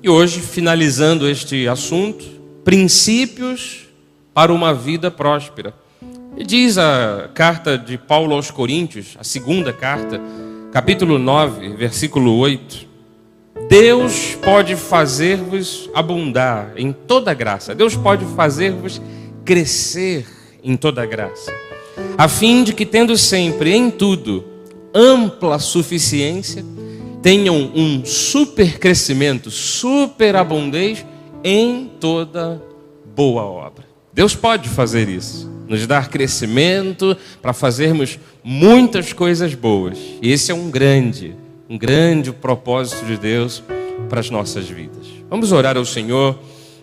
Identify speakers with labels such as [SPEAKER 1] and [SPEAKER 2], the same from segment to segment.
[SPEAKER 1] E hoje, finalizando este assunto, princípios para uma vida próspera. E diz a carta de Paulo aos Coríntios, a segunda carta, capítulo 9, versículo 8. Deus pode fazer-vos abundar em toda graça. Deus pode fazer-vos crescer em toda graça, a fim de que, tendo sempre em tudo ampla suficiência, tenham um super crescimento, super abundez em toda boa obra. Deus pode fazer isso, nos dar crescimento para fazermos muitas coisas boas. E esse é um grande propósito de Deus para as nossas vidas. Vamos orar ao Senhor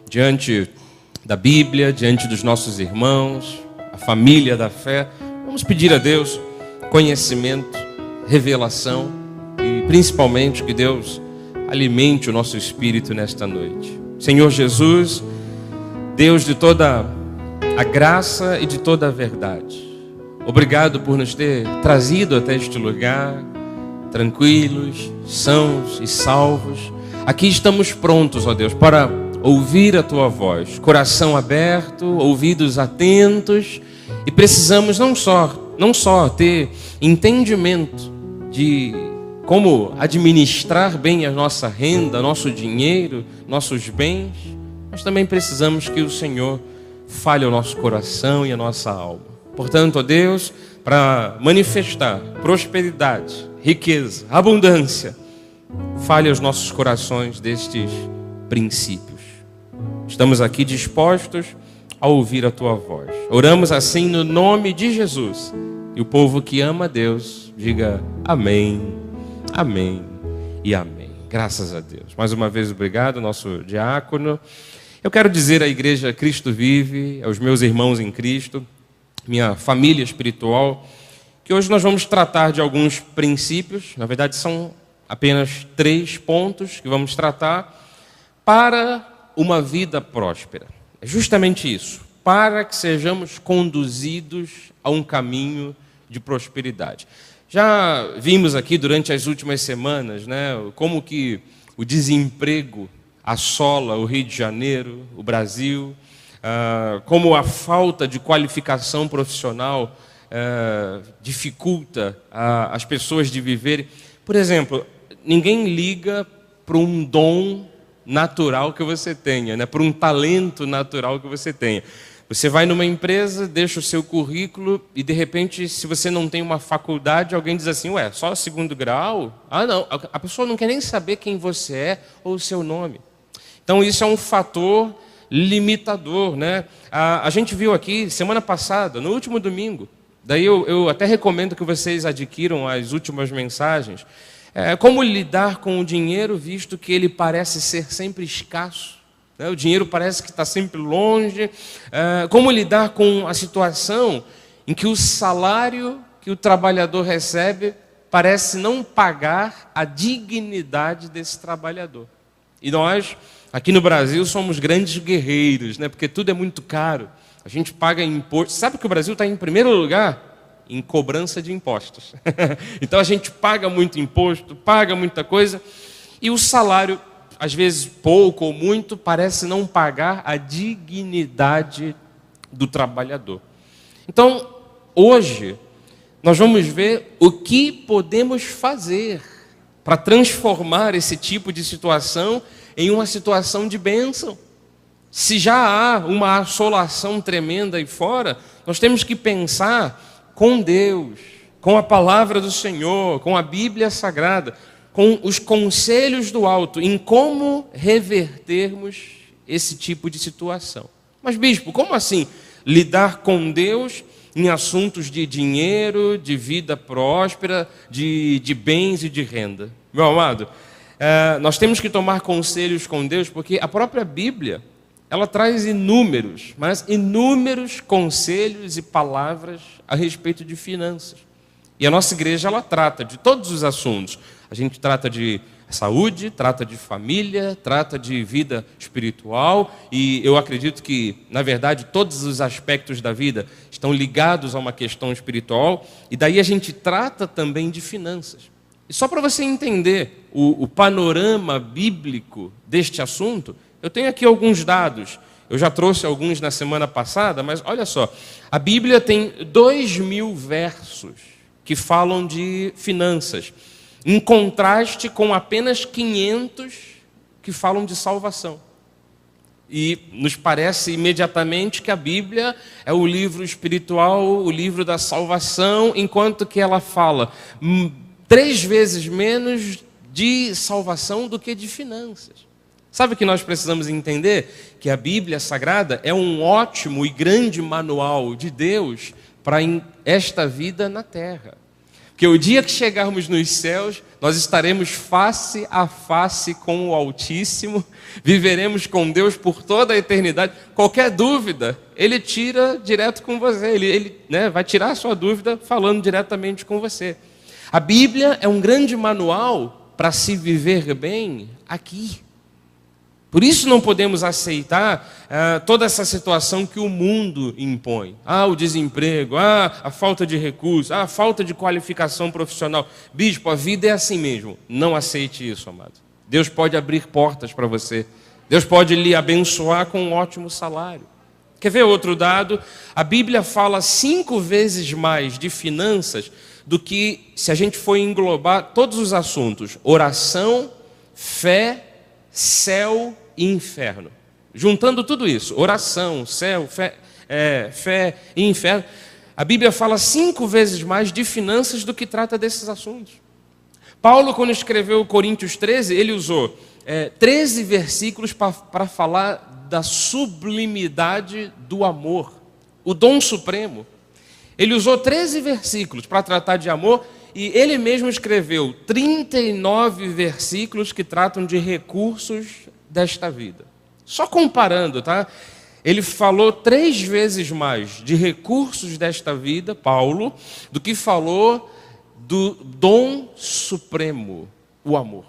[SPEAKER 1] diante da Bíblia, diante dos nossos irmãos, a família da fé. Vamos pedir a Deus conhecimento, revelação e principalmente que Deus alimente o nosso espírito nesta noite. Senhor Jesus, Deus de toda a graça e de toda a verdade, obrigado por nos ter trazido até este lugar, tranquilos, sãos e salvos. Aqui estamos prontos, ó Deus, para ouvir a Tua voz, coração aberto, ouvidos atentos, e precisamos não só ter entendimento de como administrar bem a nossa renda, nosso dinheiro, nossos bens, mas também precisamos que o Senhor fale ao nosso coração e a nossa alma. Portanto, ó Deus, para manifestar prosperidade, riqueza, abundância, fale aos nossos corações destes princípios. Estamos aqui dispostos a ouvir a Tua voz. Oramos assim no nome de Jesus. E o povo que ama a Deus, diga amém, amém e amém. Graças a Deus. Mais uma vez, obrigado, nosso diácono. Eu quero dizer à Igreja Cristo Vive, aos meus irmãos em Cristo, minha família espiritual, que hoje nós vamos tratar de alguns princípios. Na verdade, são apenas 3 pontos que vamos tratar para uma vida próspera. É justamente isso, para que sejamos conduzidos a um caminho de prosperidade. Já vimos aqui durante as últimas semanas, como que o desemprego assola o Rio de Janeiro, o Brasil, como a falta de qualificação profissional dificulta as pessoas de viverem. Por exemplo, ninguém liga para um dom natural que você tenha, para um talento natural que você tenha. Você vai numa empresa, deixa o seu currículo e, de repente, se você não tem uma faculdade, alguém diz assim, só 2º grau? Ah, não, a pessoa não quer nem saber quem você é ou o seu nome. Então, isso é um fator limitador, A gente viu aqui, semana passada, no último domingo, daí eu até recomendo que vocês adquiram as últimas mensagens, como lidar com o dinheiro, visto que ele parece ser sempre escasso. O dinheiro parece que está sempre longe. Como lidar com a situação em que o salário que o trabalhador recebe parece não pagar a dignidade desse trabalhador. E nós, aqui no Brasil, somos grandes guerreiros, porque tudo é muito caro. A gente paga imposto. Sabe que o Brasil está em primeiro lugar? Em cobrança de impostos. Então a gente paga muito imposto, paga muita coisa, e o salário, às vezes pouco ou muito, parece não pagar a dignidade do trabalhador. Então, hoje, nós vamos ver o que podemos fazer para transformar esse tipo de situação em uma situação de bênção. Se já há uma assolação tremenda aí fora, nós temos que pensar com Deus, com a palavra do Senhor, com a Bíblia Sagrada, com os conselhos do alto, em como revertermos esse tipo de situação. Mas, bispo, como assim lidar com Deus em assuntos de dinheiro, de vida próspera, de bens e de renda? Meu amado, nós temos que tomar conselhos com Deus, porque a própria Bíblia, ela traz inúmeros conselhos e palavras a respeito de finanças. E a nossa igreja, ela trata de todos os assuntos. A gente trata de saúde, trata de família, trata de vida espiritual. E eu acredito que, na verdade, todos os aspectos da vida estão ligados a uma questão espiritual. E daí a gente trata também de finanças. E só para você entender o panorama bíblico deste assunto, eu tenho aqui alguns dados. Eu já trouxe alguns na semana passada, mas olha só. A Bíblia tem 2.000 versos que falam de finanças, em contraste com apenas 500 que falam de salvação. E nos parece imediatamente que a Bíblia é o livro espiritual, o livro da salvação, enquanto que ela fala 3 vezes menos de salvação do que de finanças. Sabe o que nós precisamos entender? Que a Bíblia Sagrada é um ótimo e grande manual de Deus para esta vida na terra. Porque o dia que chegarmos nos céus, nós estaremos face a face com o Altíssimo, viveremos com Deus por toda a eternidade. Qualquer dúvida, Ele tira direto com você. Ele vai tirar a sua dúvida falando diretamente com você. A Bíblia é um grande manual para se viver bem aqui. Por isso não podemos aceitar toda essa situação que o mundo impõe. O desemprego, a falta de recursos, a falta de qualificação profissional. Bispo, a vida é assim mesmo. Não aceite isso, amado. Deus pode abrir portas para você. Deus pode lhe abençoar com um ótimo salário. Quer ver outro dado? A Bíblia fala 5 vezes mais de finanças do que se a gente for englobar todos os assuntos. Oração, fé, céu e inferno. Juntando tudo isso, oração, céu, fé e inferno, a Bíblia fala 5 vezes mais de finanças do que trata desses assuntos. Paulo, quando escreveu Coríntios 13, ele usou 13 versículos para falar da sublimidade do amor, o dom supremo. Ele usou 13 versículos para tratar de amor, e ele mesmo escreveu 39 versículos que tratam de recursos desta vida. Só comparando, tá? Ele falou 3 vezes mais de recursos desta vida, Paulo, do que falou do dom supremo, o amor.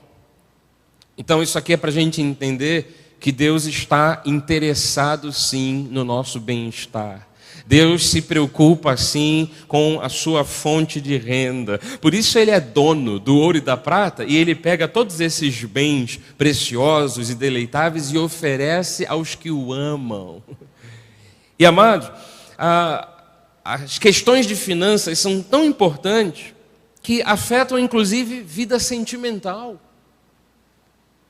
[SPEAKER 1] Então isso aqui é para a gente entender que Deus está interessado sim no nosso bem-estar. Deus se preocupa, sim, com a sua fonte de renda. Por isso Ele é dono do ouro e da prata, e Ele pega todos esses bens preciosos e deleitáveis e oferece aos que o amam. E, amados, as questões de finanças são tão importantes que afetam, inclusive, vida sentimental.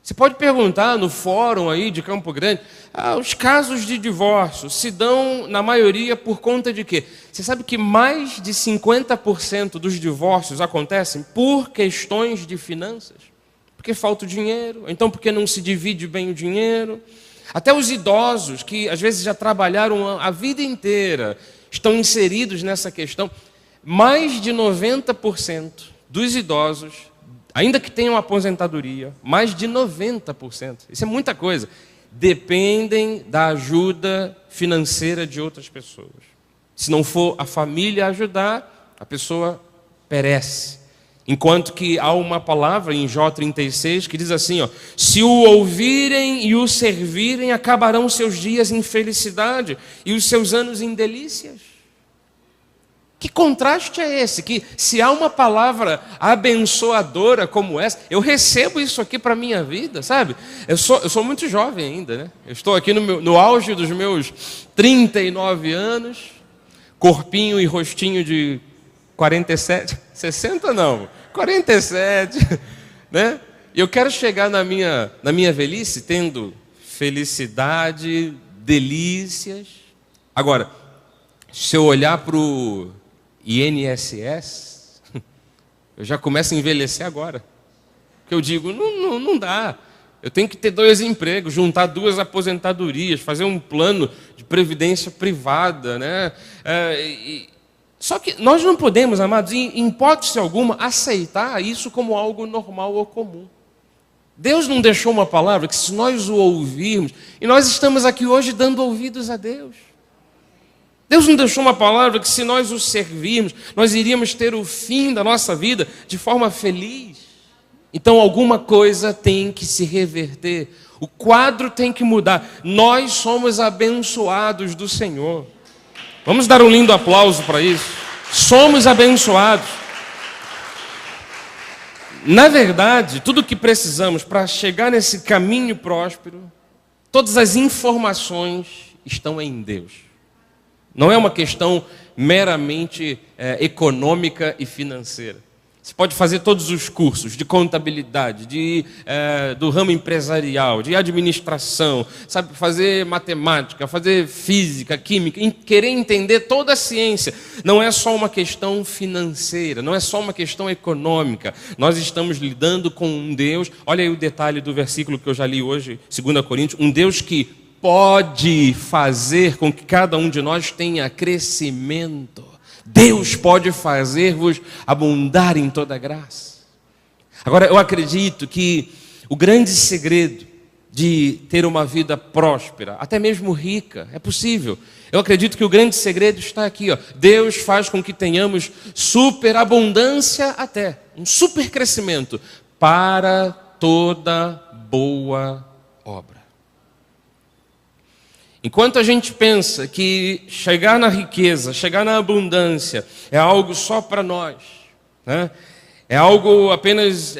[SPEAKER 1] Você pode perguntar no fórum aí de Campo Grande, os casos de divórcio se dão, na maioria, por conta de quê? Você sabe que mais de 50% dos divórcios acontecem por questões de finanças? Porque falta o dinheiro, então porque não se divide bem o dinheiro. Até os idosos, que às vezes já trabalharam a vida inteira, estão inseridos nessa questão. Mais de 90% dos idosos, ainda que tenham aposentadoria, mais de 90%, isso é muita coisa, dependem da ajuda financeira de outras pessoas. Se não for a família ajudar, a pessoa perece. Enquanto que há uma palavra em Jó 36 que diz assim, se o ouvirem e o servirem, acabarão seus dias em felicidade e os seus anos em delícias. Que contraste é esse? Que se há uma palavra abençoadora como essa, eu recebo isso aqui para a minha vida, sabe? Eu sou muito jovem ainda, né? Eu estou aqui no auge dos meus 39 anos, corpinho e rostinho de 47, 60 não, 47, né? E eu quero chegar na minha velhice tendo felicidade, delícias. Agora, se eu olhar para o INSS, eu já começo a envelhecer agora. Porque eu digo, não dá. Eu tenho que ter 2 empregos, juntar 2 aposentadorias, fazer um plano de previdência privada, né? Só que nós não podemos, amados, em hipótese alguma, aceitar isso como algo normal ou comum. Deus não deixou uma palavra que se nós o ouvirmos, e nós estamos aqui hoje dando ouvidos a Deus. Deus não deixou uma palavra que se nós o servirmos, nós iríamos ter o fim da nossa vida de forma feliz. Então alguma coisa tem que se reverter, o quadro tem que mudar. Nós somos abençoados do Senhor. Vamos dar um lindo aplauso para isso. Somos abençoados. Na verdade, tudo o que precisamos para chegar nesse caminho próspero, todas as informações estão em Deus. Não é uma questão meramente econômica e financeira. Você pode fazer todos os cursos de contabilidade, do ramo empresarial, de administração, sabe, fazer matemática, fazer física, química, querer entender toda a ciência. Não é só uma questão financeira, não é só uma questão econômica. Nós estamos lidando com um Deus, olha aí o detalhe do versículo que eu já li hoje, 2 Coríntios, um Deus que pode fazer com que cada um de nós tenha crescimento. Deus pode fazer-vos abundar em toda graça. Agora, eu acredito que o grande segredo de ter uma vida próspera, até mesmo rica, é possível. Eu acredito que o grande segredo está aqui, ó. Deus faz com que tenhamos superabundância até, um super crescimento para toda boa obra. Enquanto a gente pensa que chegar na riqueza, chegar na abundância é algo só para nós, né? É algo apenas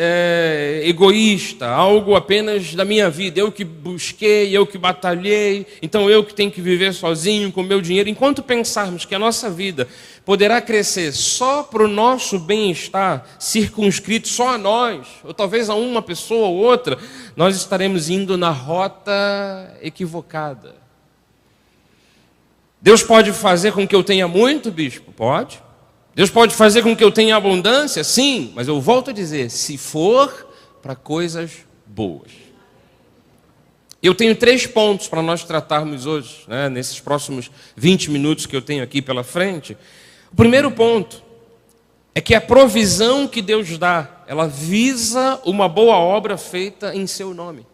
[SPEAKER 1] egoísta, algo apenas da minha vida, eu que busquei, eu que batalhei, então eu que tenho que viver sozinho com o meu dinheiro. Enquanto pensarmos que a nossa vida poderá crescer só para o nosso bem-estar, circunscrito só a nós, ou talvez a uma pessoa ou outra, nós estaremos indo na rota equivocada. Deus pode fazer com que eu tenha muito, bispo? Pode. Deus pode fazer com que eu tenha abundância? Sim, mas eu volto a dizer, se for para coisas boas. Eu tenho 3 pontos para nós tratarmos hoje, né, nesses próximos 20 minutos que eu tenho aqui pela frente. O primeiro ponto é que a provisão que Deus dá, ela visa uma boa obra feita em seu nome.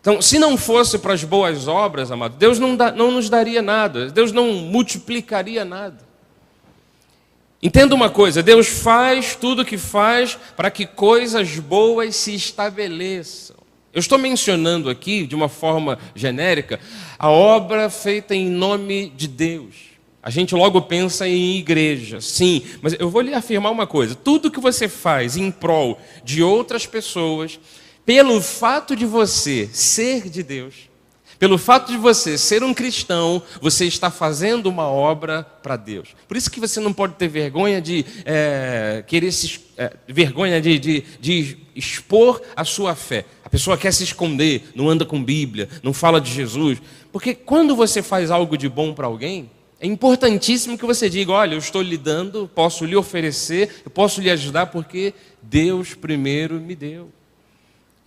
[SPEAKER 1] Então, se não fosse para as boas obras, amado, Deus não nos daria nada, Deus não multiplicaria nada. Entenda uma coisa, Deus faz tudo o que faz para que coisas boas se estabeleçam. Eu estou mencionando aqui, de uma forma genérica, a obra feita em nome de Deus. A gente logo pensa em igreja, sim, mas eu vou lhe afirmar uma coisa, tudo que você faz em prol de outras pessoas, pelo fato de você ser de Deus, pelo fato de você ser um cristão, você está fazendo uma obra para Deus. Por isso que você não pode ter vergonha de de expor a sua fé. A pessoa quer se esconder, não anda com Bíblia, não fala de Jesus. Porque quando você faz algo de bom para alguém, é importantíssimo que você diga, olha, eu estou lhe dando, posso lhe oferecer, eu posso lhe ajudar porque Deus primeiro me deu.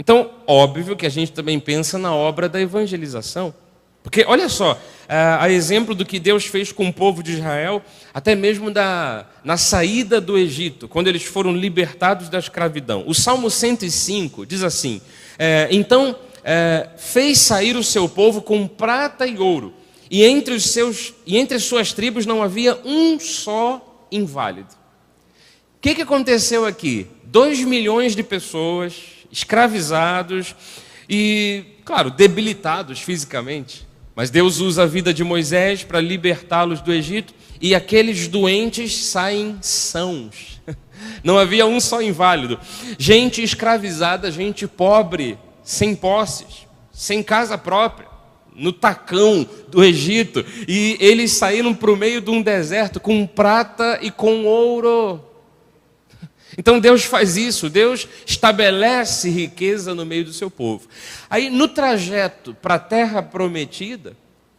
[SPEAKER 1] Então, óbvio que a gente também pensa na obra da evangelização. Porque, olha só, a exemplo do que Deus fez com o povo de Israel, até mesmo na saída do Egito, quando eles foram libertados da escravidão. O Salmo 105 diz assim, então fez sair o seu povo com prata e ouro, e entre as suas tribos não havia um só inválido. O que aconteceu aqui? 2 milhões de pessoas escravizados e, claro, debilitados fisicamente. Mas Deus usa a vida de Moisés para libertá-los do Egito e aqueles doentes saem sãos. Não havia um só inválido. Gente escravizada, gente pobre, sem posses, sem casa própria, no tacão do Egito. E eles saíram para o meio de um deserto com prata e com ouro. Então Deus faz isso, Deus estabelece riqueza no meio do seu povo. Aí no trajeto para a terra prometida,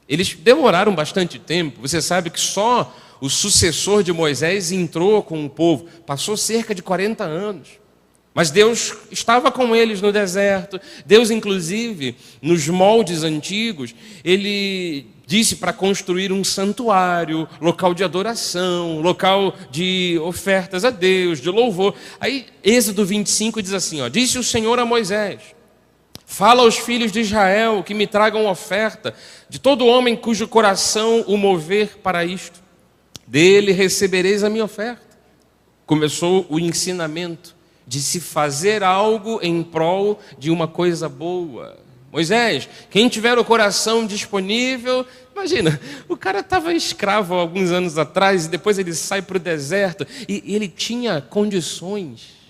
[SPEAKER 1] eles demoraram bastante tempo. Você sabe que só o sucessor de Moisés entrou com o povo, passou cerca de 40 anos. Mas Deus estava com eles no deserto. Deus, inclusive, nos moldes antigos, Ele disse para construir um santuário, local de adoração, local de ofertas a Deus, de louvor. Aí, Êxodo 25 diz assim, disse o Senhor a Moisés, fala aos filhos de Israel que me tragam oferta de todo homem cujo coração o mover para isto. Dele recebereis a minha oferta. Começou o ensinamento de se fazer algo em prol de uma coisa boa. Moisés, quem tiver o coração disponível, imagina, o cara estava escravo há alguns anos atrás e depois ele sai para o deserto e ele tinha condições.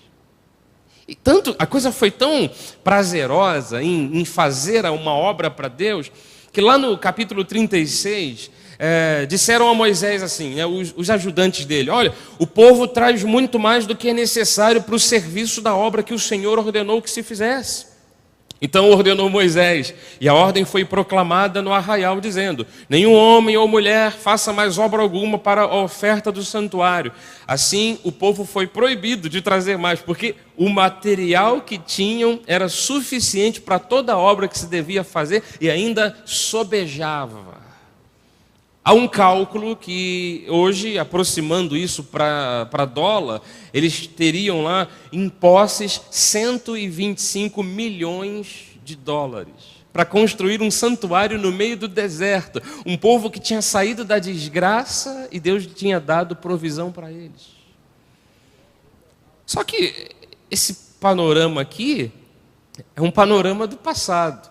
[SPEAKER 1] E tanto, a coisa foi tão prazerosa em fazer uma obra para Deus, que lá no capítulo 36, disseram a Moisés assim, né, os ajudantes dele: olha, o povo traz muito mais do que é necessário para o serviço da obra que o Senhor ordenou que se fizesse. Então ordenou Moisés, e a ordem foi proclamada no arraial, dizendo: nenhum homem ou mulher faça mais obra alguma para a oferta do santuário. Assim o povo foi proibido de trazer mais, porque o material que tinham era suficiente para toda a obra que se devia fazer, e ainda sobejava. Há um cálculo que hoje, aproximando isso para dólar, eles teriam lá em posses 125 milhões de dólares para construir um santuário no meio do deserto. Um povo que tinha saído da desgraça e Deus tinha dado provisão para eles. Só que esse panorama aqui é um panorama do passado.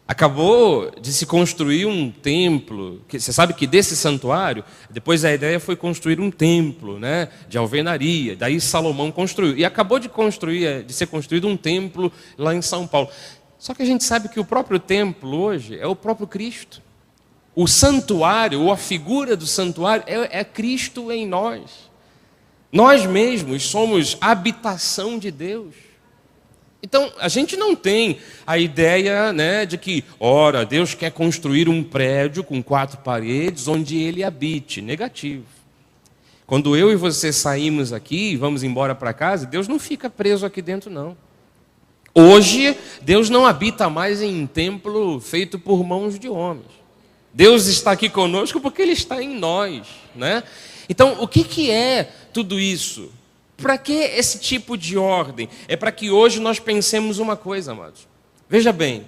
[SPEAKER 1] Acabou de se construir um templo. Você sabe que desse santuário, depois a ideia foi construir um templo, né, de alvenaria. Daí Salomão construiu. E acabou de ser construído um templo lá em São Paulo. Só que a gente sabe que o próprio templo hoje é o próprio Cristo. O santuário, ou a figura do santuário, é Cristo em nós. Nós mesmos somos habitação de Deus. Então, a gente não tem a ideia, né, de que, ora, Deus quer construir um prédio com 4 paredes onde Ele habite. Negativo. Quando eu e você saímos aqui e vamos embora para casa, Deus não fica preso aqui dentro, não. Hoje, Deus não habita mais em um templo feito por mãos de homens. Deus está aqui conosco porque Ele está em nós, né? Então, o que é tudo isso? Para que esse tipo de ordem? É para que hoje nós pensemos uma coisa, amados. Veja bem,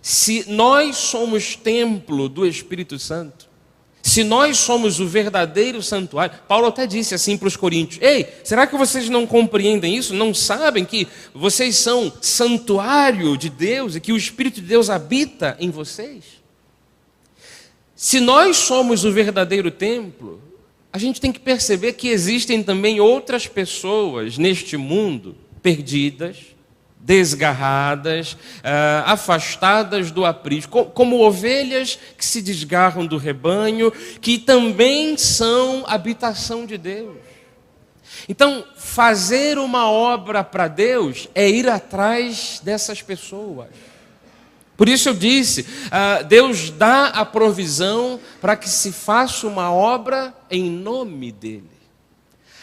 [SPEAKER 1] se nós somos templo do Espírito Santo, se nós somos o verdadeiro santuário, Paulo até disse assim para os coríntios: ei, será que vocês não compreendem isso? Não sabem que vocês são santuário de Deus e que o Espírito de Deus habita em vocês? Se nós somos o verdadeiro templo, a gente tem que perceber que existem também outras pessoas neste mundo perdidas, desgarradas, afastadas do aprisco, como ovelhas que se desgarram do rebanho, que também são habitação de Deus. Então, fazer uma obra para Deus é ir atrás dessas pessoas. Por isso eu disse, Deus dá a provisão para que se faça uma obra em nome dEle.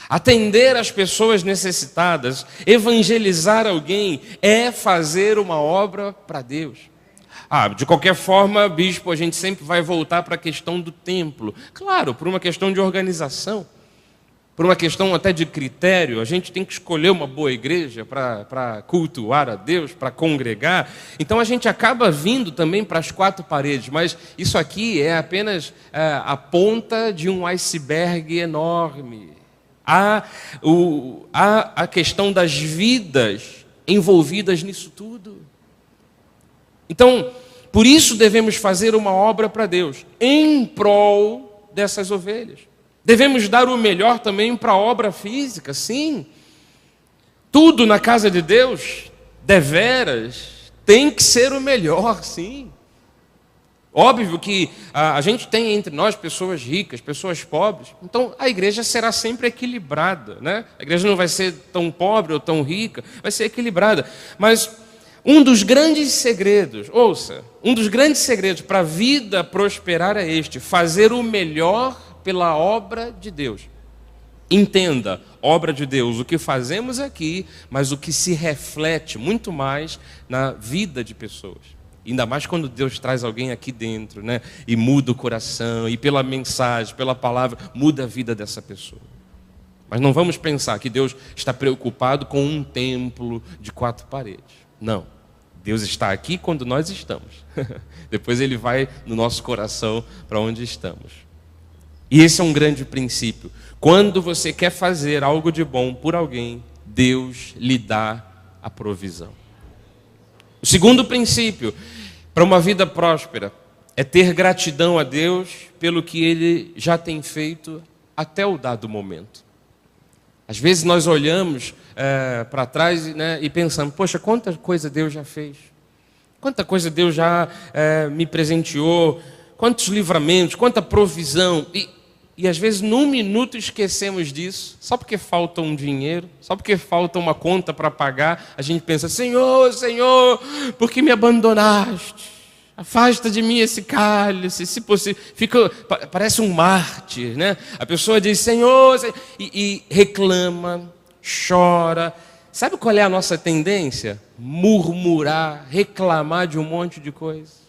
[SPEAKER 1] Atender as pessoas necessitadas, evangelizar alguém, é fazer uma obra para Deus. De qualquer forma, bispo, a gente sempre vai voltar para a questão do templo. Claro, por uma questão de organização. Por uma questão até de critério, a gente tem que escolher uma boa igreja para cultuar a Deus, para congregar. Então a gente acaba vindo também para as 4 paredes, mas isso aqui é apenas a ponta de um iceberg enorme. Há a questão das vidas envolvidas nisso tudo. Então, por isso devemos fazer uma obra para Deus, em prol dessas ovelhas. Devemos dar o melhor também para a obra física, sim. Tudo na casa de Deus, deveras, tem que ser o melhor, sim. Óbvio que a gente tem entre nós pessoas ricas, pessoas pobres, então a igreja será sempre equilibrada, né? A igreja não vai ser tão pobre ou tão rica, vai ser equilibrada. Mas um dos grandes segredos, um dos grandes segredos para a vida prosperar é este: fazer o melhor pela obra de Deus. Entenda, obra de Deus, o que fazemos aqui, mas o que se reflete muito mais na vida de pessoas. Ainda mais quando Deus traz alguém aqui dentro, né? E muda o coração, e pela mensagem, pela palavra, muda a vida dessa pessoa. Mas não vamos pensar que Deus está preocupado com um templo de 4 paredes. Não. Deus está aqui quando nós estamos. Depois Ele vai no nosso coração para onde estamos. E esse é um grande princípio. Quando você quer fazer algo de bom por alguém, Deus lhe dá a provisão. O segundo princípio para uma vida próspera é ter gratidão a Deus pelo que Ele já tem feito até o dado momento. Às vezes nós olhamos para trás, né, e pensando, poxa, quanta coisa Deus já fez. Quanta coisa Deus já me presenteou. Quantos livramentos, quanta provisão. E às vezes, num minuto, esquecemos disso. Só porque falta um dinheiro, só porque falta uma conta para pagar, a gente pensa, Senhor, Senhor, por que me abandonaste? Afasta de mim esse cálice, se possível. Parece um mártir, né? A pessoa diz, Senhor, Senhor, e reclama, chora. Sabe qual é a nossa tendência? Murmurar, reclamar de um monte de coisa.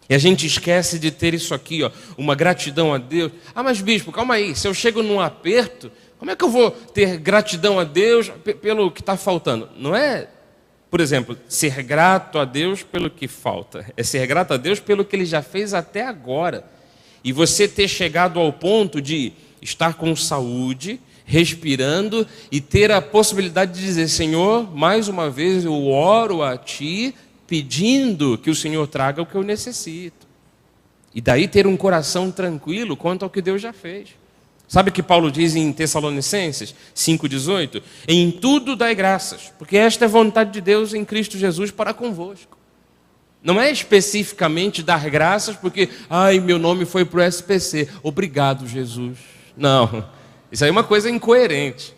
[SPEAKER 1] E a gente esquece de ter isso aqui, ó, uma gratidão a Deus. Ah, mas bispo, calma aí, se eu chego num aperto, como é que eu vou ter gratidão a Deus pelo que está faltando? Não é, por exemplo, ser grato a Deus pelo que falta. É ser grato a Deus pelo que Ele já fez até agora. E você ter chegado ao ponto de estar com saúde, respirando e ter a possibilidade de dizer, Senhor, mais uma vez eu oro a Ti, pedindo que o Senhor traga o que eu necessito. E daí ter um coração tranquilo quanto ao que Deus já fez. Sabe o que Paulo diz em Tessalonicenses 5,18? Em tudo dai graças, porque esta é a vontade de Deus em Cristo Jesus para convosco. Não é especificamente dar graças porque, meu nome foi para o SPC. Obrigado, Jesus. Não, isso aí é uma coisa incoerente.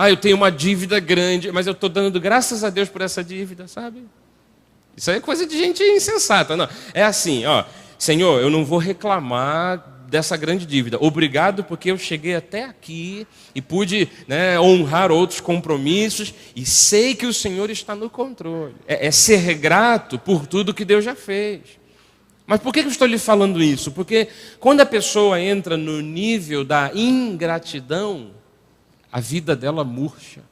[SPEAKER 1] Eu tenho uma dívida grande, mas eu estou dando graças a Deus por essa dívida, sabe? Isso aí é coisa de gente insensata. Não, é assim, Senhor, eu não vou reclamar dessa grande dívida. Obrigado porque eu cheguei até aqui e pude, né, honrar outros compromissos e sei que o Senhor está no controle. É ser grato por tudo que Deus já fez. Mas por que eu estou lhe falando isso? Porque quando a pessoa entra no nível da ingratidão, a vida dela murcha.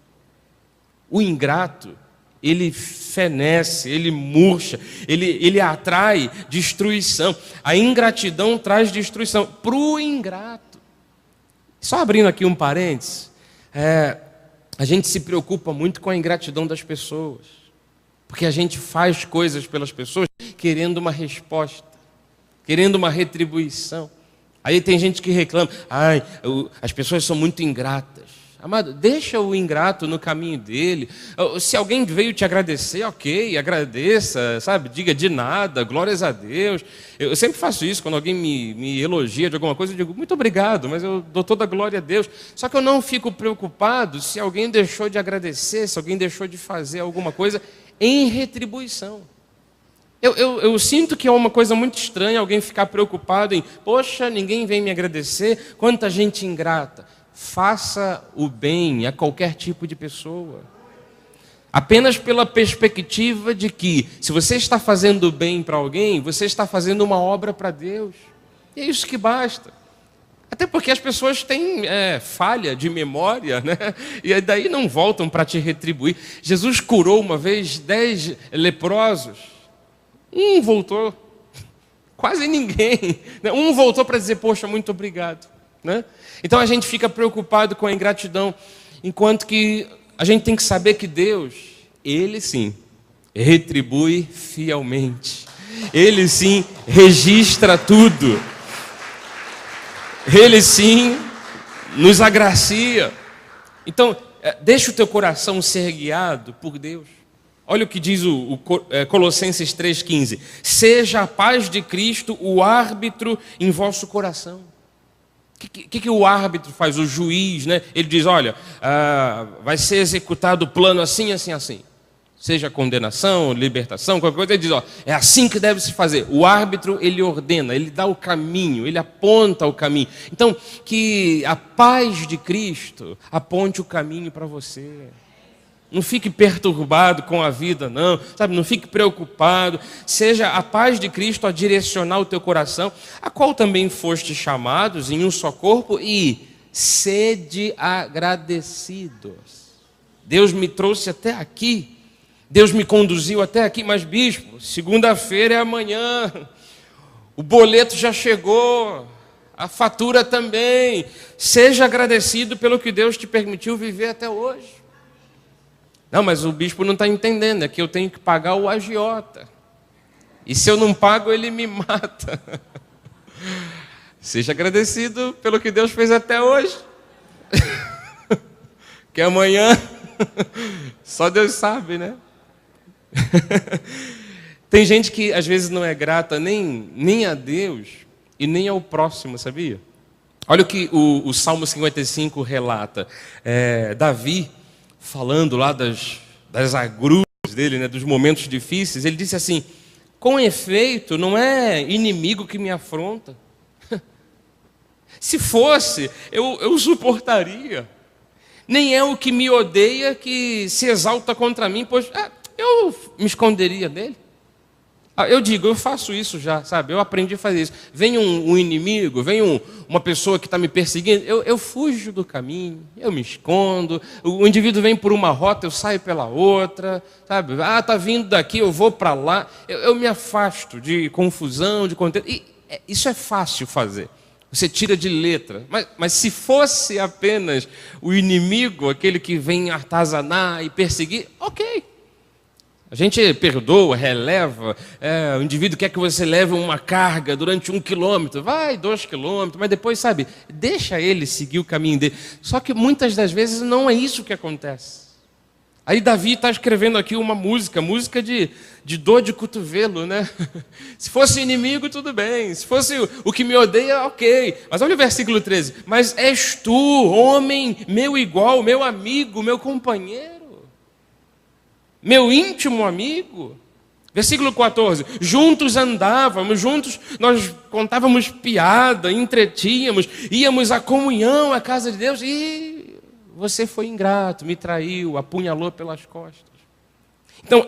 [SPEAKER 1] O ingrato, ele fenece, ele murcha, ele atrai destruição. A ingratidão traz destruição para o ingrato. Só abrindo aqui um parênteses, a gente se preocupa muito com a ingratidão das pessoas, porque a gente faz coisas pelas pessoas querendo uma resposta, querendo uma retribuição. Aí tem gente que reclama, as pessoas são muito ingratas. Amado, deixa o ingrato no caminho dele. Se alguém veio te agradecer, ok, agradeça, sabe? Diga de nada, glórias a Deus. Eu sempre faço isso, quando alguém me elogia de alguma coisa, eu digo, muito obrigado, mas eu dou toda a glória a Deus. Só que eu não fico preocupado se alguém deixou de agradecer, se alguém deixou de fazer alguma coisa em retribuição. Eu sinto que é uma coisa muito estranha alguém ficar preocupado em, poxa, ninguém vem me agradecer, quanta gente ingrata. Faça o bem a qualquer tipo de pessoa. Apenas pela perspectiva de que, se você está fazendo o bem para alguém, você está fazendo uma obra para Deus. E é isso que basta. Até porque as pessoas têm falha de memória, né? E daí não voltam para te retribuir. Jesus curou uma vez 10 leprosos. Um voltou. Quase ninguém. Um voltou para dizer, poxa, muito obrigado. Né? Então a gente fica preocupado com a ingratidão, enquanto que a gente tem que saber que Deus, Ele sim, retribui fielmente. Ele sim registra tudo. Ele sim nos agracia. Então, deixa o teu coração ser guiado por Deus. Olha o que diz o Colossenses 3,15. Seja a paz de Cristo o árbitro em vosso coração. O que o árbitro faz? O juiz, né? Ele diz, olha, vai ser executado o plano assim, assim, assim. Seja condenação, libertação, qualquer coisa, ele diz, é assim que deve se fazer. O árbitro, ele ordena, ele dá o caminho, ele aponta o caminho. Então, que a paz de Cristo aponte o caminho para você. Não fique perturbado com a vida, não. Sabe? Não fique preocupado. Seja a paz de Cristo a direcionar o teu coração, a qual também foste chamados em um só corpo, e sede agradecidos. Deus me trouxe até aqui. Deus me conduziu até aqui. Mas, bispo, segunda-feira é amanhã. O boleto já chegou. A fatura também. Seja agradecido pelo que Deus te permitiu viver até hoje. Não, mas o bispo não está entendendo, é que eu tenho que pagar o agiota. E se eu não pago, ele me mata. Seja agradecido pelo que Deus fez até hoje. Que amanhã Só Deus sabe, né? Tem gente que às vezes não é grata nem a Deus e nem ao próximo, sabia? Olha o que o Salmo 55 relata. Davi, falando lá das agruras dele, né, dos momentos difíceis, ele disse assim: com efeito, não é inimigo que me afronta. Se fosse, eu suportaria. Nem é o que me odeia que se exalta contra mim, pois eu me esconderia dele. Eu faço isso já, sabe? Eu aprendi a fazer isso. Vem um inimigo, vem uma pessoa que está me perseguindo, eu fujo do caminho, eu me escondo. O indivíduo vem por uma rota, eu saio pela outra, sabe? Está vindo daqui, eu vou para lá. Eu me afasto de confusão, de contento. E isso é fácil fazer. Você tira de letra. Mas se fosse apenas o inimigo, aquele que vem artazanar e perseguir, ok. A gente perdoa, releva, o indivíduo quer que você leve uma carga durante 1 quilômetro, vai 2 quilômetros, mas depois, sabe, deixa ele seguir o caminho dele. Só que muitas das vezes não é isso que acontece. Aí Davi está escrevendo aqui uma música de dor de cotovelo, né? Se fosse inimigo, tudo bem. Se fosse o que me odeia, ok. Mas olha o versículo 13. Mas és tu, homem, meu igual, meu amigo, meu companheiro, meu íntimo amigo. Versículo 14. Juntos andávamos, juntos nós contávamos piada, entretínhamos, íamos à comunhão, à casa de Deus, e você foi ingrato, me traiu, apunhalou pelas costas. Então,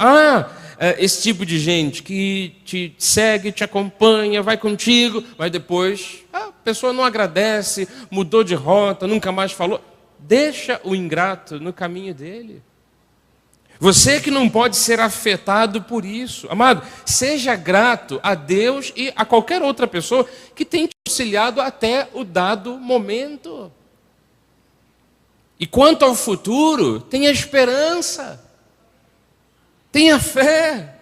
[SPEAKER 1] esse tipo de gente que te segue, te acompanha, vai contigo, mas depois a pessoa não agradece, mudou de rota, nunca mais falou. Deixa o ingrato no caminho dele. Você que não pode ser afetado por isso. Amado, seja grato a Deus e a qualquer outra pessoa que tenha te auxiliado até o dado momento. E quanto ao futuro, tenha esperança. Tenha fé.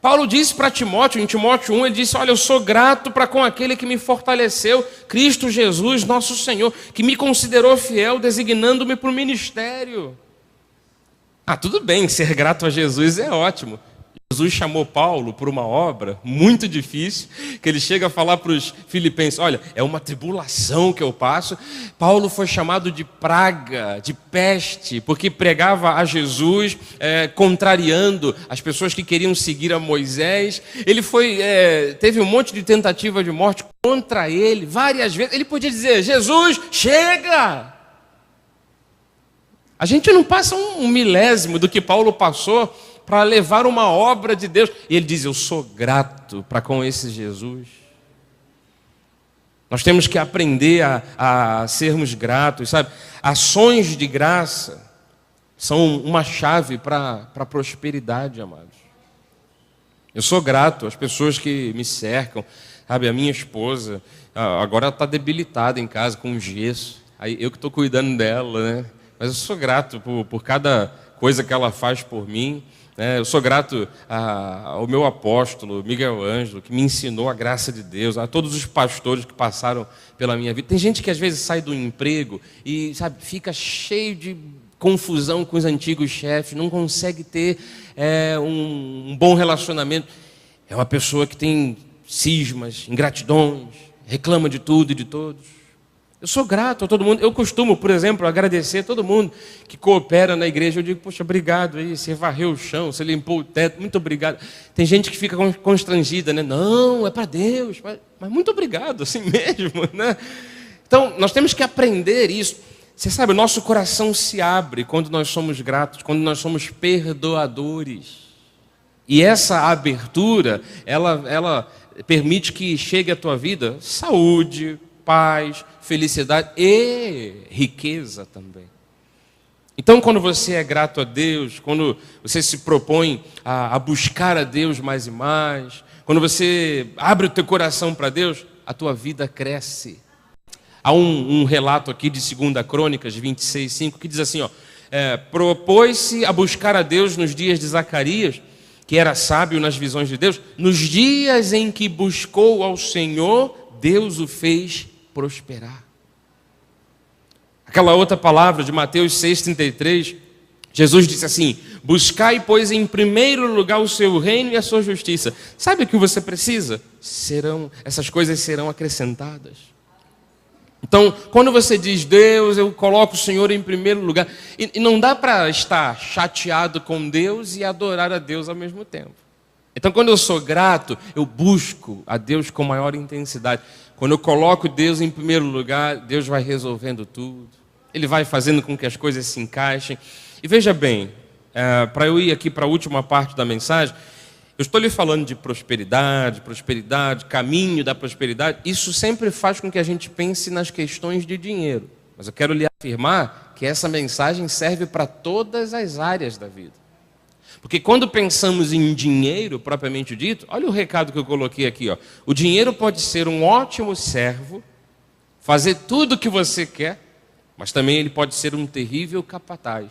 [SPEAKER 1] Paulo disse para Timóteo, em Timóteo 1, ele disse: olha, eu sou grato para com aquele que me fortaleceu, Cristo Jesus, nosso Senhor, que me considerou fiel, designando-me para o ministério. Tudo bem, ser grato a Jesus é ótimo. Jesus chamou Paulo por uma obra muito difícil, que ele chega a falar para os filipenses: olha, é uma tribulação que eu passo. Paulo foi chamado de praga, de peste, porque pregava a Jesus, contrariando as pessoas que queriam seguir a Moisés. Ele teve um monte de tentativa de morte contra ele, várias vezes. Ele podia dizer: Jesus, chega! A gente não passa um milésimo do que Paulo passou para levar uma obra de Deus. E ele diz: eu sou grato para com esse Jesus. Nós temos que aprender a sermos gratos, sabe? Ações de graça são uma chave para a prosperidade, amados. Eu sou grato às pessoas que me cercam, sabe? A minha esposa, agora ela está debilitada em casa com gesso. Aí eu que estou cuidando dela, né? Mas eu sou grato por cada coisa que ela faz por mim. Eu sou grato ao meu apóstolo, Miguel Ângelo, que me ensinou a graça de Deus, a todos os pastores que passaram pela minha vida. Tem gente que às vezes sai do emprego e, sabe, fica cheio de confusão com os antigos chefes, não consegue ter um bom relacionamento. É uma pessoa que tem cismas, ingratidões, reclama de tudo e de todos. Eu sou grato a todo mundo. Eu costumo, por exemplo, agradecer a todo mundo que coopera na igreja. Eu digo: poxa, obrigado aí, você varreu o chão, você limpou o teto, muito obrigado. Tem gente que fica constrangida, né? Não, é para Deus, mas muito obrigado, assim mesmo, né? Então, nós temos que aprender isso. Você sabe, o nosso coração se abre quando nós somos gratos, quando nós somos perdoadores. E essa abertura, ela permite que chegue à tua vida saúde, paz, felicidade e riqueza também. Então, quando você é grato a Deus, quando você se propõe a buscar a Deus mais e mais, quando você abre o teu coração para Deus, a tua vida cresce. Há um relato aqui de 2 Crônicas 26:5 que diz assim: propôs-se a buscar a Deus nos dias de Zacarias, que era sábio nas visões de Deus. Nos dias em que buscou ao Senhor, Deus o fez prosperar. Aquela outra palavra de Mateus 6,33, Jesus disse assim: buscai, pois, em primeiro lugar o seu reino e a sua justiça. Sabe o que você precisa? Essas coisas serão acrescentadas. Então, quando você diz, Deus, eu coloco o Senhor em primeiro lugar, e não dá para estar chateado com Deus e adorar a Deus ao mesmo tempo. Então, quando eu sou grato, eu busco a Deus com maior intensidade. Quando eu coloco Deus em primeiro lugar, Deus vai resolvendo tudo. Ele vai fazendo com que as coisas se encaixem. E veja bem, para eu ir aqui para a última parte da mensagem, eu estou lhe falando de prosperidade, caminho da prosperidade. Isso sempre faz com que a gente pense nas questões de dinheiro. Mas eu quero lhe afirmar que essa mensagem serve para todas as áreas da vida. Porque quando pensamos em dinheiro, propriamente dito, olha o recado que eu coloquei aqui. O dinheiro pode ser um ótimo servo, fazer tudo o que você quer, mas também ele pode ser um terrível capataz.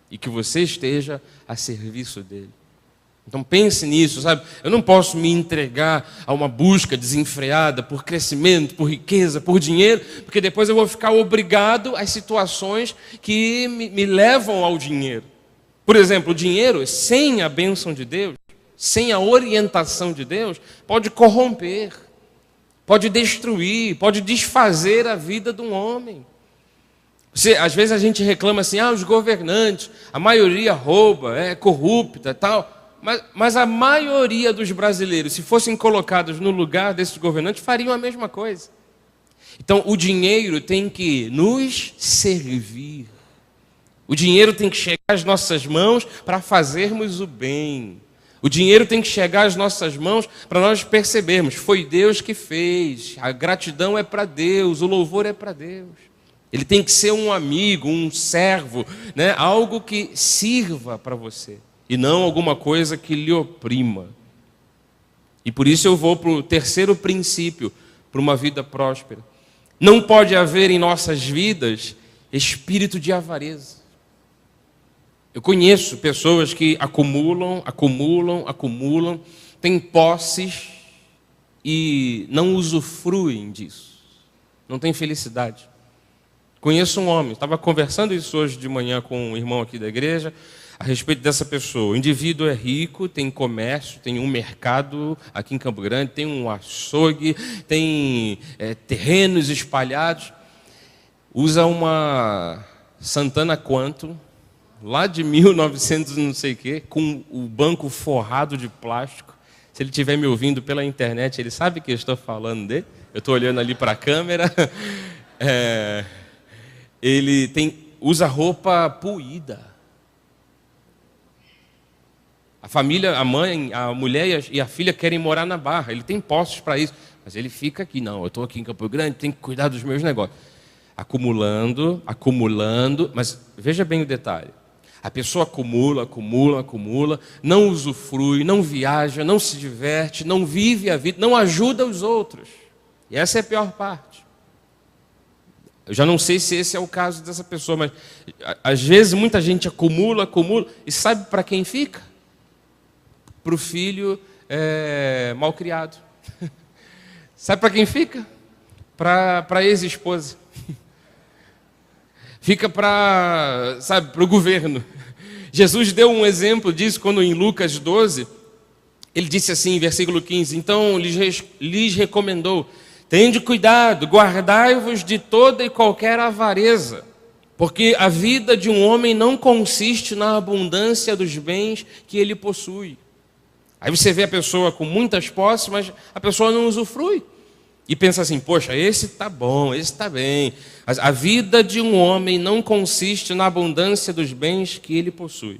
[SPEAKER 1] E que você esteja a serviço dele. Então pense nisso, sabe? Eu não posso me entregar a uma busca desenfreada por crescimento, por riqueza, por dinheiro, porque depois eu vou ficar obrigado às situações que me levam ao dinheiro. Por exemplo, o dinheiro, sem a bênção de Deus, sem a orientação de Deus, pode corromper, pode destruir, pode desfazer a vida de um homem. Às vezes a gente reclama assim, os governantes, a maioria rouba, é corrupta e tal. Mas a maioria dos brasileiros, se fossem colocados no lugar desses governantes, fariam a mesma coisa. Então o dinheiro tem que nos servir. O dinheiro tem que chegar às nossas mãos para fazermos o bem. O dinheiro tem que chegar às nossas mãos para nós percebermos, foi Deus que fez, a gratidão é para Deus, o louvor é para Deus. Ele tem que ser um amigo, um servo, né? Algo que sirva para você, e não alguma coisa que lhe oprima. E por isso eu vou para o terceiro princípio, para uma vida próspera. Não pode haver em nossas vidas espírito de avareza. Eu conheço pessoas que acumulam, têm posses e não usufruem disso. Não têm felicidade. Conheço um homem, estava conversando isso hoje de manhã com um irmão aqui da igreja, a respeito dessa pessoa. O indivíduo é rico, tem comércio, tem um mercado aqui em Campo Grande, tem um açougue, tem terrenos espalhados. Usa uma Santana Quantum, lá de 1900 não sei o quê, com o banco forrado de plástico. Se ele estiver me ouvindo pela internet, ele sabe que eu estou falando dele. Eu estou olhando ali para a câmera. Ele usa roupa puída. A família, a mãe, a mulher e a filha querem morar na Barra. Ele tem posses para isso, mas ele fica aqui. Não, eu estou aqui em Campo Grande, tenho que cuidar dos meus negócios. Acumulando, mas veja bem o detalhe. A pessoa acumula, não usufrui, não viaja, não se diverte, não vive a vida, não ajuda os outros. E essa é a pior parte. Eu já não sei se esse é o caso dessa pessoa, mas às vezes muita gente acumula, e sabe para quem fica? Para o filho mal criado. Sabe para quem fica? Para a ex-esposa. Fica para o governo. Jesus deu um exemplo disso quando em Lucas 12, ele disse assim, versículo 15, então lhes recomendou, tende cuidado, guardai-vos de toda e qualquer avareza, porque a vida de um homem não consiste na abundância dos bens que ele possui. Aí você vê a pessoa com muitas posses, mas a pessoa não usufrui. E pensa assim, poxa, esse está bom, esse está bem. Mas a vida de um homem não consiste na abundância dos bens que ele possui.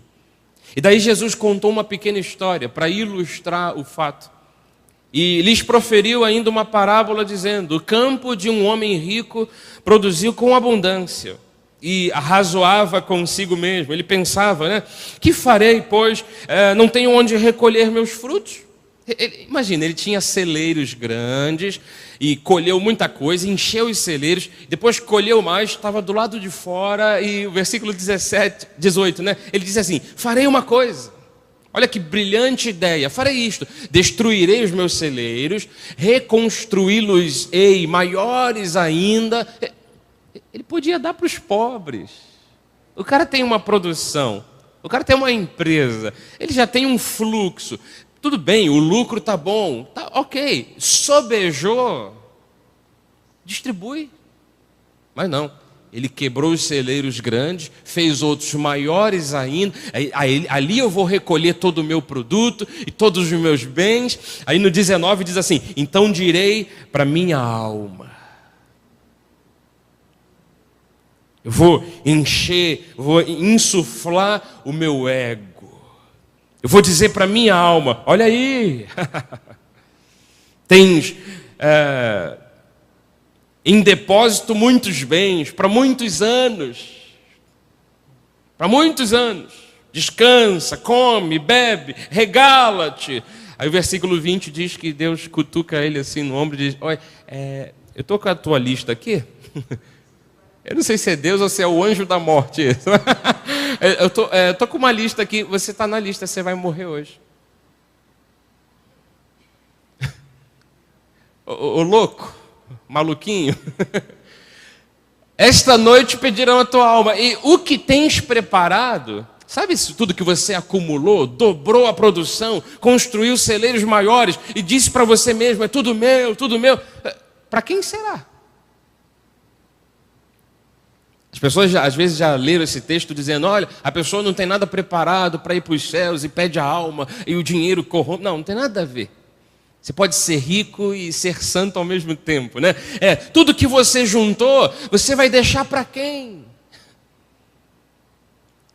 [SPEAKER 1] E daí Jesus contou uma pequena história para ilustrar o fato. E lhes proferiu ainda uma parábola dizendo, o campo de um homem rico produziu com abundância. E arrazoava consigo mesmo. Ele pensava, né? Que farei, pois não tenho onde recolher meus frutos? Imagina, ele tinha celeiros grandes e colheu muita coisa, encheu os celeiros, depois colheu mais, estava do lado de fora, e o versículo 18, né? Ele diz assim, farei uma coisa, olha que brilhante ideia, farei isto, destruirei os meus celeiros, reconstruí-los-ei maiores ainda. Ele podia dar para os pobres. O cara tem uma produção O cara tem uma empresa, ele já tem um fluxo. Tudo bem, o lucro está bom, tá ok. Sobejou, distribui. Mas não, ele quebrou os celeiros grandes, fez outros maiores ainda. Ali eu vou recolher todo o meu produto e todos os meus bens. Aí no 19 diz assim: então direi para minha alma. Eu vou encher, vou insuflar o meu ego. Eu vou dizer para minha alma: olha aí, tens em depósito muitos bens, para muitos anos. Para muitos anos. Descansa, come, bebe, regala-te. Aí o versículo 20 diz que Deus cutuca ele assim no ombro e diz: olha, eu estou com a tua lista aqui. Eu não sei se é Deus ou se é o anjo da morte. Eu tô com uma lista aqui. Você está na lista, você vai morrer hoje. Ô louco, maluquinho. Esta noite pedirão a tua alma. E o que tens preparado? Sabe isso tudo que você acumulou? Dobrou a produção, construiu celeiros maiores e disse para você mesmo: é tudo meu, tudo meu. Para quem será? As pessoas às vezes já leram esse texto dizendo: olha, a pessoa não tem nada preparado para ir para os céus e pede a alma e o dinheiro corrompe. Não tem nada a ver. Você pode ser rico e ser santo ao mesmo tempo, né? Tudo que você juntou, você vai deixar para quem?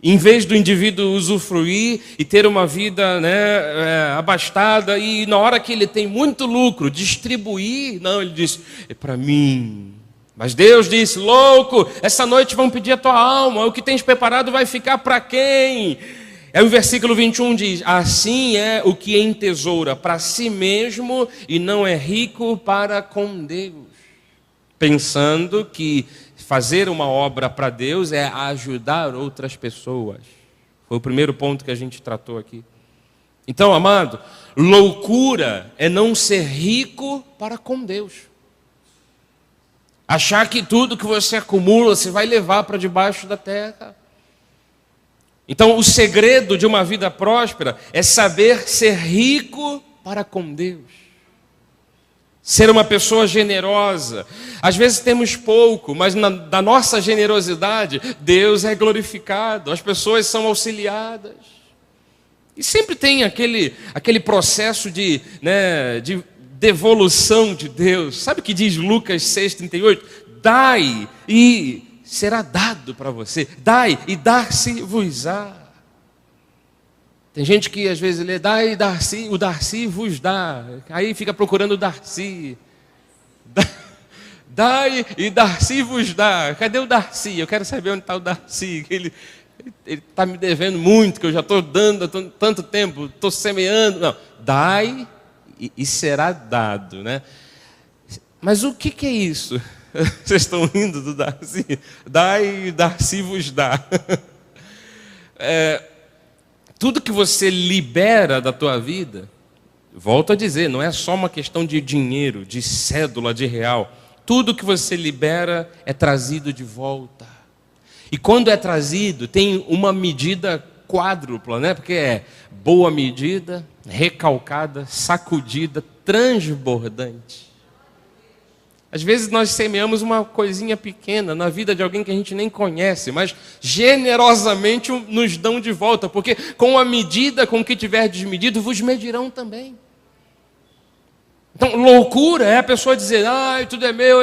[SPEAKER 1] Em vez do indivíduo usufruir e ter uma vida, né, abastada, e na hora que ele tem muito lucro, distribuir, não, ele diz: é para mim. Mas Deus disse: louco, essa noite vão pedir a tua alma, o que tens preparado vai ficar para quem? Aí o versículo 21 diz: assim é o que entesoura para si mesmo e não é rico para com Deus. Pensando que fazer uma obra para Deus é ajudar outras pessoas. Foi o primeiro ponto que a gente tratou aqui. Então, amado, loucura é não ser rico para com Deus. Achar que tudo que você acumula, você vai levar para debaixo da terra. Então, o segredo de uma vida próspera é saber ser rico para com Deus. Ser uma pessoa generosa. Às vezes temos pouco, mas da nossa generosidade, Deus é glorificado, as pessoas são auxiliadas. E sempre tem aquele processo de devolução de Deus. Sabe o que diz Lucas 6,38? Dai e será dado para você. Dai e dar-se-vos-á. Tem gente que às vezes lê: dai e dar-se, o dar-se vos dá. Aí fica procurando o dar-se. Dai e dar-se vos dá. Cadê o dar-se? Eu quero saber onde está o dar-se. Ele está me devendo muito, que eu já estou dando há tanto tempo, estou semeando. Não, dai e será dado, né? Mas o que é isso? Vocês estão rindo do dar-se? Dai e dar-se vos dá. Tudo que você libera da tua vida, volto a dizer, não é só uma questão de dinheiro, de cédula, de real. Tudo que você libera é trazido de volta. E quando é trazido, tem uma medida quádrupla, né? Porque é boa medida, recalcada, sacudida, transbordante. Às vezes nós semeamos uma coisinha pequena na vida de alguém que a gente nem conhece, mas generosamente nos dão de volta, porque com a medida com que tiverdes medido, vos medirão também. Então, loucura é a pessoa dizer: tudo é meu,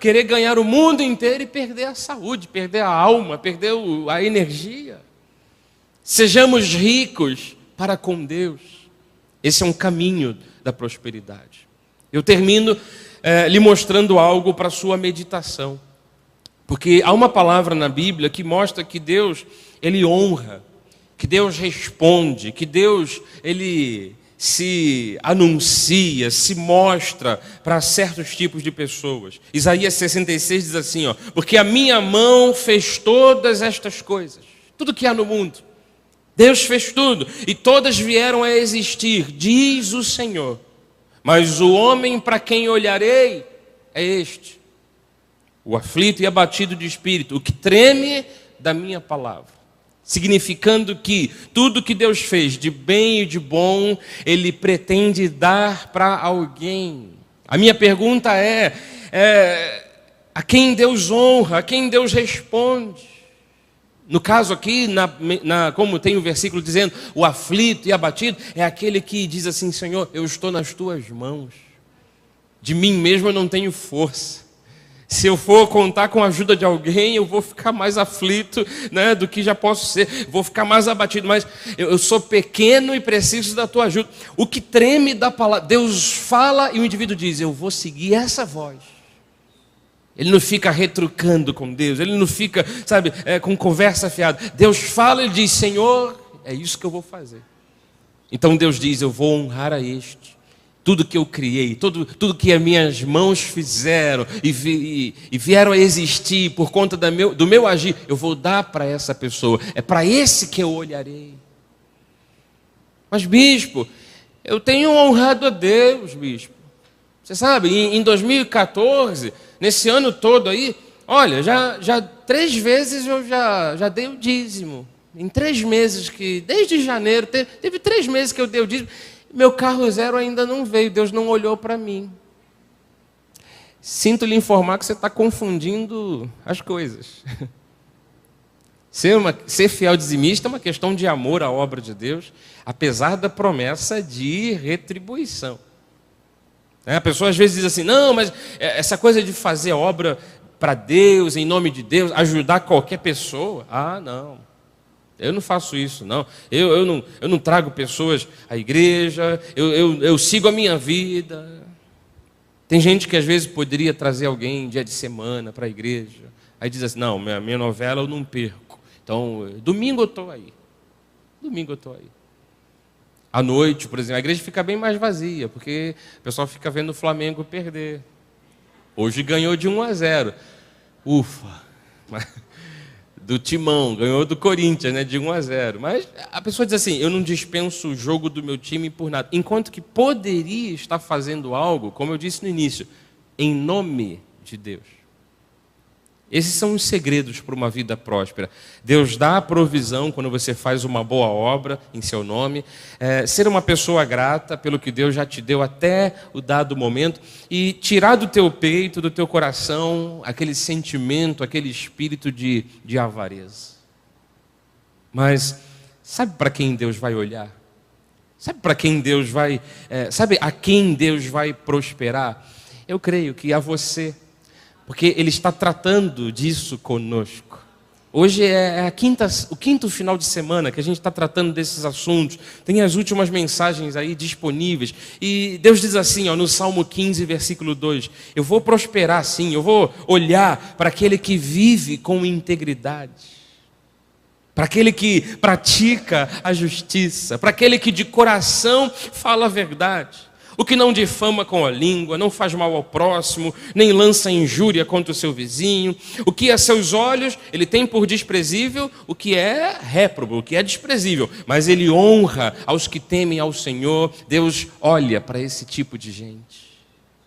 [SPEAKER 1] querer ganhar o mundo inteiro e perder a saúde, perder a alma, perder a energia. Sejamos ricos para com Deus. Esse é um caminho da prosperidade. Eu termino lhe mostrando algo para a sua meditação. Porque há uma palavra na Bíblia que mostra que Deus, Ele honra, que Deus responde, que Deus, Ele se anuncia, se mostra para certos tipos de pessoas. Isaías 66 diz assim, porque a minha mão fez todas estas coisas, tudo que há no mundo. Deus fez tudo, e todas vieram a existir, diz o Senhor. Mas o homem para quem olharei é este, o aflito e abatido de espírito, o que treme da minha palavra. significando que tudo que Deus fez de bem e de bom, Ele pretende dar para alguém. A minha pergunta é a quem Deus honra, a quem Deus responde? No caso aqui, como tem o versículo dizendo, o aflito e abatido, é aquele que diz assim: Senhor, eu estou nas tuas mãos, de mim mesmo eu não tenho força. Se eu for contar com a ajuda de alguém, eu vou ficar mais aflito, né, do que já posso ser, vou ficar mais abatido, mas eu sou pequeno e preciso da tua ajuda. O que treme da palavra, Deus fala e o indivíduo diz: eu vou seguir essa voz. Ele não fica retrucando com Deus, ele não fica, com conversa fiada. Deus fala e diz: Senhor, é isso que eu vou fazer. Então Deus diz: eu vou honrar a este. Tudo que eu criei, tudo que as minhas mãos fizeram e vieram a existir por conta do meu agir, eu vou dar para essa pessoa. É para esse que eu olharei. Mas, bispo, eu tenho honrado a Deus, bispo. Você sabe, em 2014, nesse ano todo aí, olha, já 3 vezes eu já dei o dízimo. Em 3 meses desde janeiro, teve 3 meses que eu dei o dízimo. Meu carro 0 ainda não veio, Deus não olhou para mim. Sinto lhe informar que você está confundindo as coisas. Ser fiel dizimista é uma questão de amor à obra de Deus, apesar da promessa de retribuição. A pessoa às vezes diz assim: não, mas essa coisa de fazer obra para Deus, em nome de Deus, ajudar qualquer pessoa, não. Eu não faço isso, não. Eu não trago pessoas à igreja, eu sigo a minha vida. Tem gente que às vezes poderia trazer alguém dia de semana para a igreja. Aí diz assim: não, minha novela eu não perco. Então, domingo eu estou aí. À noite, por exemplo, a igreja fica bem mais vazia, porque o pessoal fica vendo o Flamengo perder. Hoje ganhou de 1-0. Ufa! Do Timão, ganhou do Corinthians, né, de 1-0. Mas a pessoa diz assim: eu não dispenso o jogo do meu time por nada. Enquanto que poderia estar fazendo algo, como eu disse no início, em nome de Deus. Esses são os segredos para uma vida próspera. Deus dá a provisão quando você faz uma boa obra em seu nome. Ser uma pessoa grata pelo que Deus já te deu até o dado momento. E tirar do teu peito, do teu coração, aquele sentimento, aquele espírito de avareza. Mas sabe para quem Deus vai olhar? Sabe para quem Deus vai... sabe a quem Deus vai prosperar? Eu creio que a você. Porque Ele está tratando disso conosco. Hoje é o quinto final de semana que a gente está tratando desses assuntos. Tem as últimas mensagens aí disponíveis. E Deus diz assim, no Salmo 15, versículo 2. Eu vou prosperar sim, eu vou olhar para aquele que vive com integridade. Para aquele que pratica a justiça. Para aquele que de coração fala a verdade. O que não difama com a língua, não faz mal ao próximo, nem lança injúria contra o seu vizinho. O que a seus olhos ele tem por desprezível, o que é réprobo, o que é desprezível. Mas ele honra aos que temem ao Senhor. Deus olha para esse tipo de gente.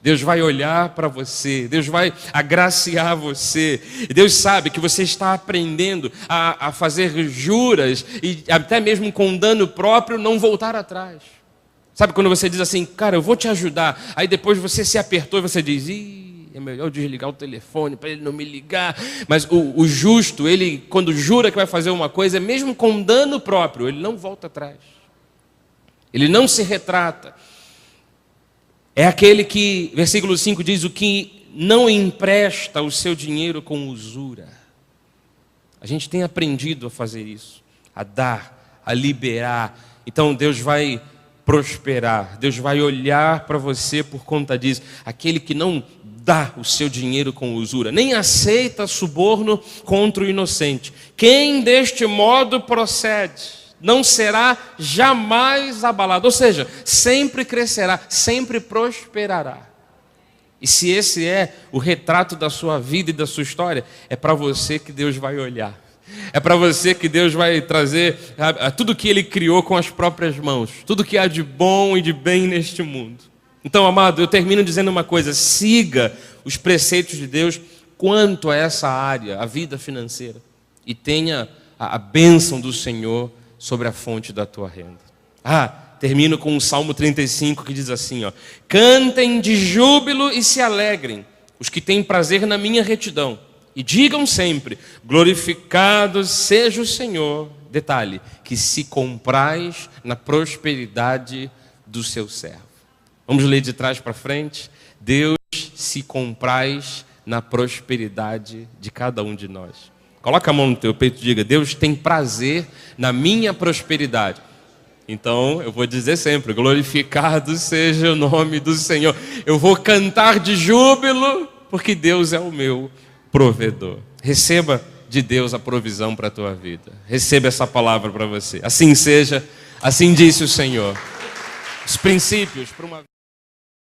[SPEAKER 1] Deus vai olhar para você, Deus vai agraciar você. Deus sabe que você está aprendendo a fazer juras e até mesmo com dano próprio não voltar atrás. Sabe quando você diz assim: cara, eu vou te ajudar. Aí depois você se apertou e você diz: é melhor eu desligar o telefone para ele não me ligar. Mas o justo, ele quando jura que vai fazer uma coisa, mesmo com dano próprio, ele não volta atrás. Ele não se retrata. É aquele que, versículo 5 diz, o que não empresta o seu dinheiro com usura. A gente tem aprendido a fazer isso, a dar, a liberar. Então Deus vai prosperar, Deus vai olhar para você por conta disso. Aquele que não dá o seu dinheiro com usura, nem aceita suborno contra o inocente. Quem deste modo procede, não será jamais abalado. Ou seja, sempre crescerá, sempre prosperará. E se esse é o retrato da sua vida e da sua história, é para você que Deus vai olhar. É para você que Deus vai trazer tudo que Ele criou com as próprias mãos. Tudo que há de bom e de bem neste mundo. Então, amado, eu termino dizendo uma coisa. Siga os preceitos de Deus quanto a essa área, a vida financeira. E tenha a bênção do Senhor sobre a fonte da tua renda. Termino com o Salmo 35 que diz assim, cantem de júbilo e se alegrem os que têm prazer na minha retidão. E digam sempre, glorificado seja o Senhor. Detalhe, que se compraz na prosperidade do seu servo. Vamos ler de trás para frente. Deus se compraz na prosperidade de cada um de nós. Coloca a mão no teu peito e diga, Deus tem prazer na minha prosperidade. Então, eu vou dizer sempre, glorificado seja o nome do Senhor. Eu vou cantar de júbilo, porque Deus é o meu provedor. Receba de Deus a provisão para a tua vida. Receba essa palavra para você. Assim seja, assim disse o Senhor. Os princípios para uma